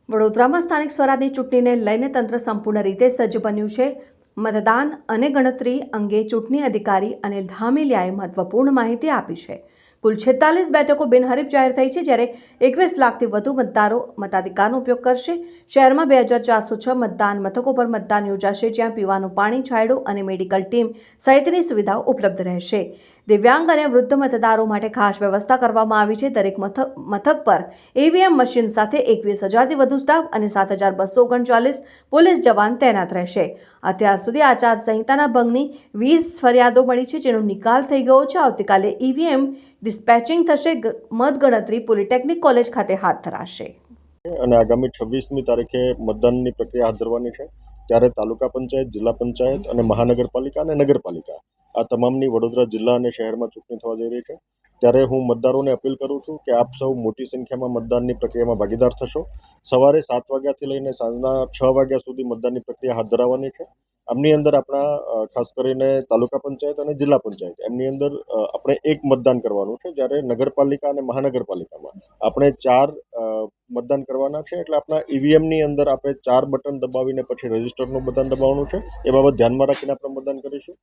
વડોદરામાં સ્થાનિક સ્વરાજની ચૂંટણીને લઈને તંત્ર સંપૂર્ણ રીતે સજ્જ બન્યું છે. મતદાન અને ગણતરી અંગે ચૂંટણી અધિકારી અનિલ ધામેલિયાએ મહત્વપૂર્ણ માહિતી આપી છે. કુલ 46 બેઠકો બિનહરીફ જાહેર થઈ છે, જ્યારે 21 લાખથી વધુ મતદારો મતાધિકારનો ઉપયોગ કરશે. શહેરમાં 2406 મતદાન મથકો પર મતદાન યોજાશે, જ્યાં પીવાનું પાણી, છાંયડો અને મેડિકલ ટીમ સહિતની સુવિધાઓ ઉપલબ્ધ રહેશે. દિવ્યાંગ અને વૃદ્ધ મતદારો માટે ખાસ વ્યવસ્થા કરવામાં આવી છે. દરેક મથક પર ઈવીએમ મશીન સાથે 21,000થી વધુ સ્ટાફ અને 7,239 પોલીસ જવાન તૈનાત રહેશે. અત્યાર સુધી આચારસંહિતાના ભંગની 20 ફરિયાદો મળી છે, જેનો નિકાલ થઈ ગયો છે. આવતીકાલે ઈવીએમ ડિસ્પેચિંગ થશે. મતગણતરી પોલિટેકનિક કોલેજ ખાતે હાથ ધરાશે અને આગામી 26મી તારીખે મતદાનની પ્રક્રિયા હાથ ધરવાની છે. ત્યારે તાલુકા પંચાયત, જિલ્લા પંચાયત અને મહાનગરપાલિકા અને નગરપાલિકા આ તમામની વડોદરા જિલ્લા અને શહેરમાં ચૂંટણી થવા જઈ રહી છે. ત્યારે હું મતદારોને અપીલ કરું છું કે આપ સૌ મોટી સંખ્યામાં મતદાનની પ્રક્રિયામાં ભાગીદાર થશો. સવારે 7 વાગ્યાથી લઈને સાંજના 6 વાગ્યા સુધી મતદાનની પ્રક્રિયા હાથ ધરાવવાની છે. આમની અંદર આપણા ખાસ કરીને તાલુકા પંચાયત અને જિલ્લા પંચાયત એમની અંદર આપણે એક મતદાન કરવાનું છે, જ્યારે નગરપાલિકા અને મહાનગરપાલિકામાં આપણે 4 મતદાન કરવાના છે. એટલે આપણા ઈવીએમની અંદર આપણે 4 બટન દબાવીને પછી રજીસ્ટરનું બટન દબાવવાનું છે. એ બાબત ધ્યાનમાં રાખીને આપણે મતદાન કરીશું.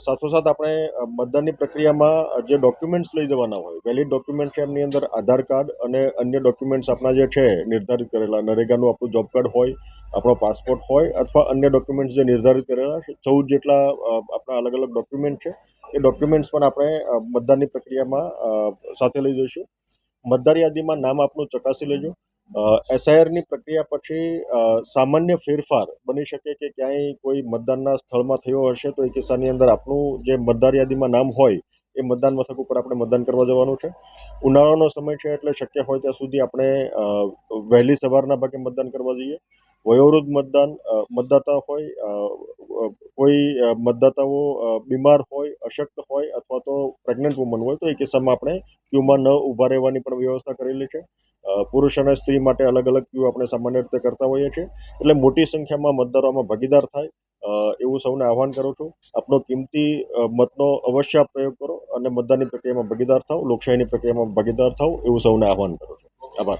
સાથોસાથ આપણે મતદાનની પ્રક્રિયામાં જે ડોક્યુમેન્ટ્સ લઈ જવાના હોય, વેલિડ ડોક્યુમેન્ટ છે, એમની અંદર આધાર કાર્ડ અને અન્ય ડોક્યુમેન્ટ્સ આપણા જે છે નિર્ધારિત કરેલા, નરેગાનું આપણું જોબ કાર્ડ હોય, આપણો પાસપોર્ટ હોય અથવા અન્ય ડોક્યુમેન્ટ્સ જે નિર્ધારિત કરેલા છે, 14 જેટલા આપણા અલગ અલગ ડોક્યુમેન્ટ છે, એ ડોક્યુમેન્ટ્સ પણ આપણે મતદાનની પ્રક્રિયામાં સાથે લઈ જઈશું. મતદાર યાદીમાં નામ આપનું ચકાસી લેજો. એસઆઈઆરની પ્રક્રિયા પછી સામાન્ય ફેરફાર બની શકે કે ક્યાંય કોઈ મતદાનના સ્થળમાં થયો હશે, તો એ કિસ્સાની અંદર આપનું જે મતદાર યાદીમાં નામ હોય એ મતદાન મથક ઉપર આપણે મતદાન કરવા જવાનું છે. ઉનાળાનો સમય છે, એટલે શક્ય હોય ત્યાં સુધી આપણે વહેલી સવારના ભાગે મતદાન કરવા જઈએ. વયોવૃદ્ધ મતદાતા હોય, કોઈ મતદાતાઓ બીમાર હોય, અશક્ત હોય અથવા તો પ્રેગ્નન્ટ વુમન હોય, તો એ કિસ્સામાં આપણે ક્યુમાં ન ઊભા રહેવાની પણ વ્યવસ્થા કરેલી છે. પુરુષ અને સ્ત્રી માટે અલગ અલગ ક્યુ આપણે સામાન્ય રીતે કરતા હોઈએ છીએ. એટલે મોટી સંખ્યામાં મતદારોમાં ભાગીદાર થાય એવું સૌને આહવાન કરું છું. આપનો કિંમતી મતનો અવશ્ય પ્રયોગ કરો અને મતદાનની પ્રક્રિયામાં ભાગીદાર થાવ, લોકશાહીની પ્રક્રિયામાં ભાગીદાર થાવ એવું સૌને આહવાન કરું છું. આભાર.